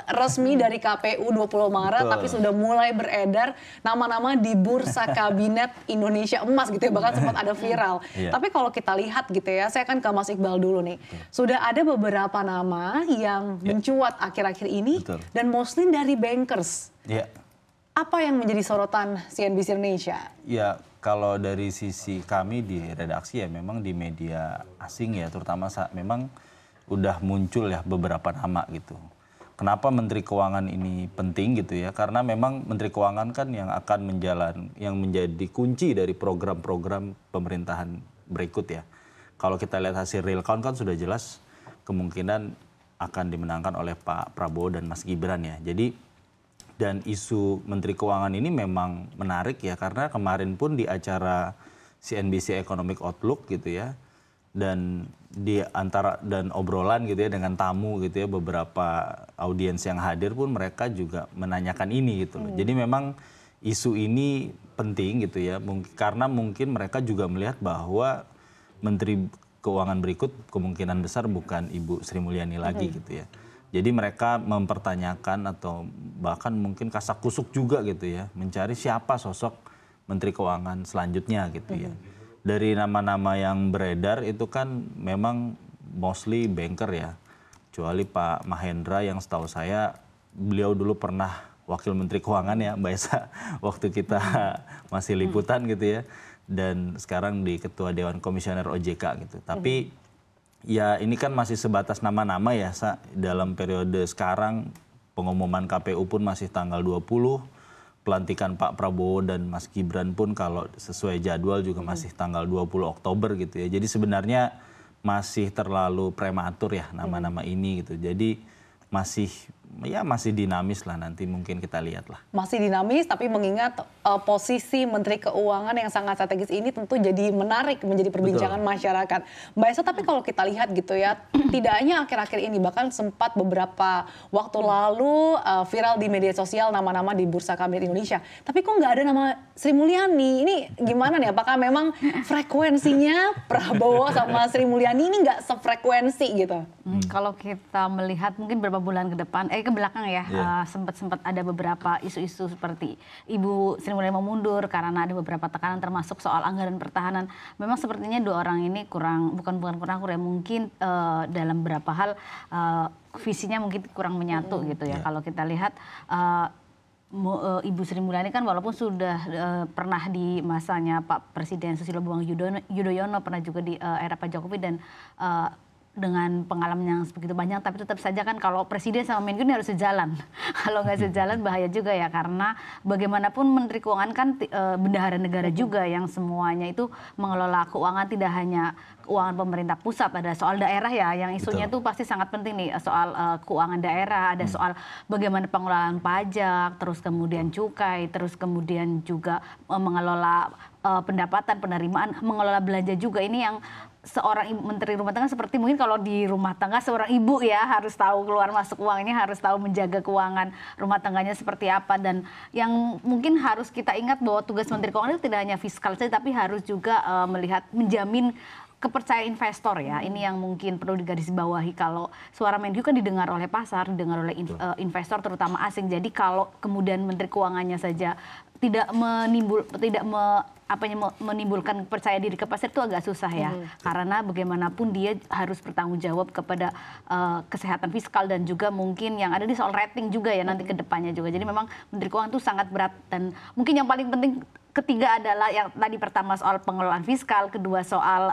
resmi dari KPU 20 Maret, Betul. tapi sudah mulai beredar nama-nama di Bursa Kabinet Indonesia Emas gitu ya, bahkan sempat ada viral. Tapi kalau kita lihat gitu ya, saya kan ke Mas Iqbal dulu nih. Sudah ada beberapa nama yang mencuat akhir-akhir ini dan mostly dari bankers. Apa yang menjadi sorotan CNBC Indonesia? Ya, kalau dari sisi kami di redaksi ya memang di media asing ya, terutama memang udah muncul ya beberapa nama gitu. Kenapa Menteri Keuangan ini penting gitu ya? Karena memang Menteri Keuangan kan yang akan yang menjadi kunci dari program-program pemerintahan berikut ya. Kalau kita lihat hasil real count kan sudah jelas kemungkinan akan dimenangkan oleh Pak Prabowo dan Mas Gibran ya. Jadi dan isu Menteri Keuangan ini memang menarik ya, karena kemarin pun di acara CNBC Economic Outlook gitu ya, dan obrolan gitu ya dengan tamu gitu ya, beberapa audiens yang hadir pun mereka juga menanyakan ini gitu loh. Jadi memang isu ini penting gitu ya, karena mungkin mereka juga melihat bahwa Menteri Keuangan berikut kemungkinan besar bukan Ibu Sri Mulyani lagi gitu ya. Jadi mereka mempertanyakan atau bahkan mungkin kasak kusuk juga gitu ya, mencari siapa sosok Menteri Keuangan selanjutnya gitu ya. Dari nama-nama yang beredar itu kan memang mostly banker ya. Kecuali Pak Mahendra yang setahu saya beliau dulu pernah Wakil Menteri Keuangan ya Mbak Esa waktu kita masih liputan gitu ya. Dan sekarang di Ketua Dewan Komisioner OJK gitu. Tapi ya ini kan masih sebatas nama-nama ya, dalam periode sekarang pengumuman KPU pun masih tanggal 20, pelantikan Pak Prabowo dan Mas Gibran pun kalau sesuai jadwal juga masih tanggal 20 Oktober gitu ya. Jadi sebenarnya masih terlalu prematur ya nama-nama ini gitu. Jadi masih dinamis lah, nanti mungkin kita lihat lah. Masih dinamis, tapi mengingat posisi Menteri Keuangan yang sangat strategis ini tentu jadi menarik menjadi perbincangan masyarakat. Mbak Esa, tapi kalau kita lihat gitu ya, tidak hanya akhir-akhir ini, bahkan sempat beberapa waktu lalu viral di media sosial nama-nama di Bursa Kabinet Indonesia. Tapi kok nggak ada nama Sri Mulyani? Ini gimana nih? Apakah memang frekuensinya Prabowo sama Sri Mulyani ini nggak sefrekuensi gitu? Kalau kita melihat mungkin beberapa bulan ke belakang ya, sempat ada beberapa isu-isu seperti Ibu Sri Mulyani mau mundur karena ada beberapa tekanan termasuk soal anggaran pertahanan. Memang sepertinya dua orang ini bukan kurang ya, mungkin dalam beberapa hal visinya mungkin kurang menyatu gitu ya. Kalau kita lihat Ibu Sri Mulyani kan walaupun sudah pernah di masanya Pak Presiden Susilo Bambang Yudhoyono, pernah juga di era Pak Jokowi dan dengan pengalaman yang begitu banyak, tapi tetap saja kan kalau presiden sama Menlu ini harus sejalan. Kalau nggak sejalan bahaya juga ya, karena bagaimanapun Menteri Keuangan kan bendahara negara juga yang semuanya itu mengelola keuangan, tidak hanya keuangan pemerintah pusat, ada soal daerah ya, yang isunya tuh pasti sangat penting nih, soal keuangan daerah, ada soal bagaimana pengelolaan pajak, terus kemudian cukai, terus kemudian juga mengelola pendapatan, penerimaan, mengelola belanja juga. Ini yang seorang menteri rumah tangga seperti mungkin kalau di rumah tangga seorang ibu ya harus tahu keluar masuk uang ini, harus tahu menjaga keuangan rumah tangganya seperti apa. Dan yang mungkin harus kita ingat bahwa tugas Menteri Keuangan itu tidak hanya fiskal saja, tapi harus juga menjamin kepercayaan investor ya. Ini yang mungkin perlu digarisbawahi. Kalau suara Menlu kan didengar oleh pasar, didengar oleh investor terutama asing. Jadi kalau kemudian Menteri Keuangannya saja tidak menimbulkan percaya diri ke pasar, itu agak susah ya. Karena bagaimanapun dia harus bertanggung jawab kepada kesehatan fiskal dan juga mungkin yang ada di soal rating juga ya nanti ke depannya juga. Jadi memang Menteri Keuangan itu sangat berat, dan mungkin yang paling penting ketiga adalah yang tadi pertama soal pengelolaan fiskal, kedua soal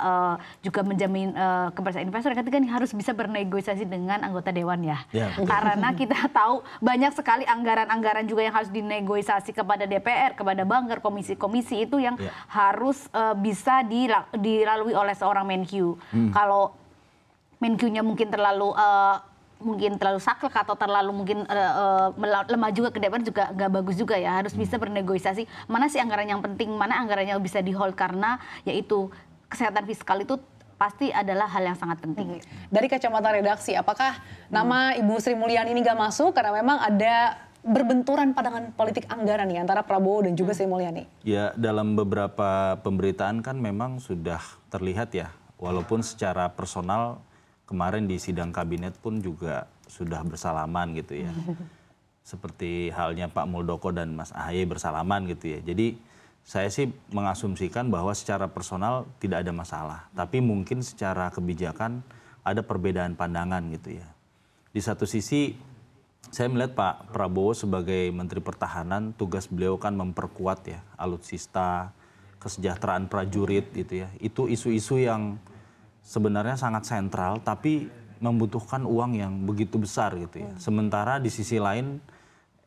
juga menjamin kepercayaan investor, yang ketiga harus bisa bernegosiasi dengan anggota dewan ya. Karena kita tahu banyak sekali anggaran-anggaran juga yang harus dinegosiasi kepada DPR, kepada banggar, komisi-komisi itu yang harus bisa dilalui oleh seorang Menlu. Kalau Menlu-nya mungkin terlalu saklek atau terlalu mungkin lemah juga ke DPR juga nggak bagus juga ya. Harus bisa bernegosiasi mana sih anggaran yang penting, mana anggarannya bisa di hold, karena yaitu kesehatan fiskal itu pasti adalah hal yang sangat penting. Dari kacamata redaksi, apakah nama Ibu Sri Mulyani ini nggak masuk karena memang ada berbenturan pandangan politik anggaran nih antara Prabowo dan juga Sri Mulyani? Ya, dalam beberapa pemberitaan kan memang sudah terlihat ya, walaupun secara personal kemarin di sidang kabinet pun juga sudah bersalaman gitu ya. Seperti halnya Pak Muldoko dan Mas Ahaye bersalaman gitu ya. Jadi saya sih mengasumsikan bahwa secara personal tidak ada masalah. Tapi mungkin secara kebijakan ada perbedaan pandangan gitu ya. Di satu sisi saya melihat Pak Prabowo sebagai Menteri Pertahanan, tugas beliau kan memperkuat ya alutsista, kesejahteraan prajurit gitu ya. Itu isu-isu yang sebenarnya sangat sentral tapi membutuhkan uang yang begitu besar gitu ya. Sementara di sisi lain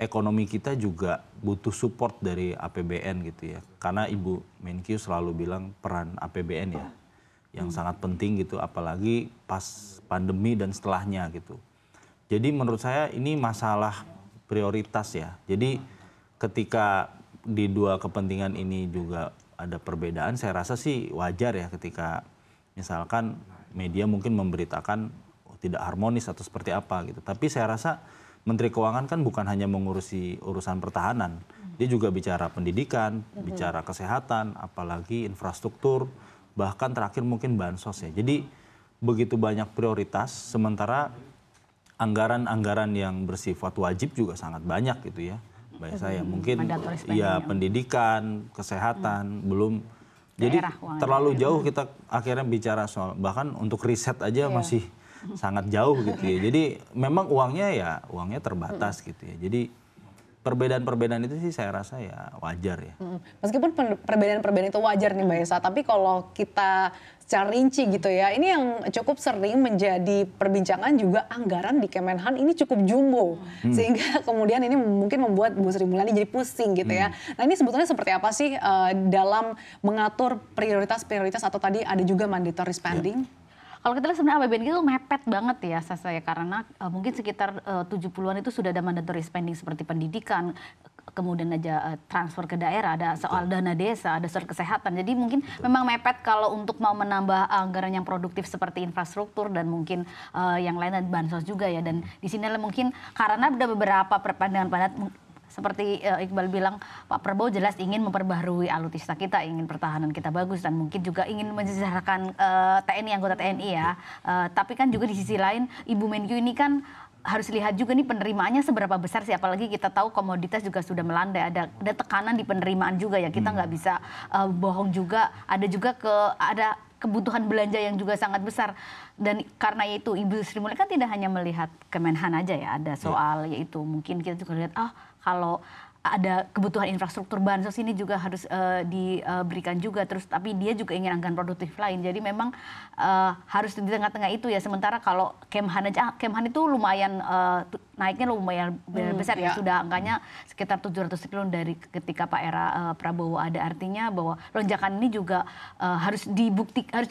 ekonomi kita juga butuh support dari APBN gitu ya. Karena Ibu Menkyu selalu bilang peran APBN ya yang sangat penting gitu, apalagi pas pandemi dan setelahnya gitu. Jadi menurut saya ini masalah prioritas ya. Jadi ketika di dua kepentingan ini juga ada perbedaan, saya rasa sih wajar ya ketika misalkan media mungkin memberitakan tidak harmonis atau seperti apa gitu. Tapi saya rasa Menteri Keuangan kan bukan hanya mengurusi urusan pertahanan, dia juga bicara pendidikan, bicara kesehatan, apalagi infrastruktur, bahkan terakhir mungkin bansos ya. Jadi begitu banyak prioritas, sementara anggaran-anggaran yang bersifat wajib juga sangat banyak gitu ya. Baik saya mungkin ya pendidikan, kesehatan belum. Jadi terlalu jauh kita akhirnya bicara soal, bahkan untuk riset aja masih sangat jauh gitu ya. Jadi memang uangnya terbatas gitu ya. Jadi perbedaan-perbedaan itu sih saya rasa ya wajar ya. Meskipun perbedaan-perbedaan itu wajar nih Mbak Esa, tapi kalau kita secara rinci gitu ya, ini yang cukup sering menjadi perbincangan juga anggaran di Kemenhan ini cukup jumbo. Sehingga kemudian ini mungkin membuat Bu Sri Mulyani jadi pusing gitu ya. Nah ini sebetulnya seperti apa sih dalam mengatur prioritas-prioritas atau tadi ada juga mandatory spending? Kalau kita lihat sebenarnya APBN itu mepet banget ya saya karena mungkin sekitar 70-an itu sudah ada mandatory spending seperti pendidikan, kemudian aja transfer ke daerah, ada soal dana desa, ada soal kesehatan. Jadi mungkin memang mepet kalau untuk mau menambah anggaran yang produktif seperti infrastruktur dan mungkin yang lain dan bansos juga ya. Dan di sini mungkin karena ada beberapa pandangan seperti Iqbal bilang, Pak Prabowo jelas ingin memperbaharui alutsista kita, ingin pertahanan kita bagus dan mungkin juga ingin mensejahterakan TNI, anggota TNI ya. Tapi kan juga di sisi lain Ibu Menkyu ini kan harus lihat juga nih penerimaannya seberapa besar sih, apalagi kita tahu komoditas juga sudah melandai, ada tekanan di penerimaan juga ya, kita nggak bisa bohong juga, ada kebutuhan belanja yang juga sangat besar. Dan karena itu Ibu Sri Mulyani kan tidak hanya melihat Kemenhan aja ya, ada soal yaitu mungkin kita juga lihat kalau ada kebutuhan infrastruktur bansos ini juga harus diberikan juga, terus tapi dia juga ingin anggaran produktif lain. Jadi memang harus di tengah-tengah itu ya. Sementara kalau Kemhan itu lumayan naiknya lumayan besar ya, sudah angkanya sekitar 700 triliun dari ketika Pak era Prabowo ada. Artinya bahwa lonjakan ini juga harus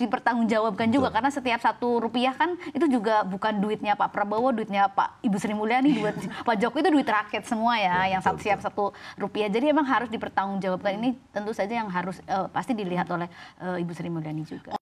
dipertanggungjawabkan juga, karena setiap Rp1 kan itu juga bukan duitnya Pak Prabowo, duitnya Pak Ibu Sri Mulyani, duit Pak Jokowi itu duit rakyat semua ya, yang siap Rp1. Jadi memang harus dipertanggungjawabkan. Ini tentu saja yang harus pasti dilihat oleh Ibu Sri Mulyani juga.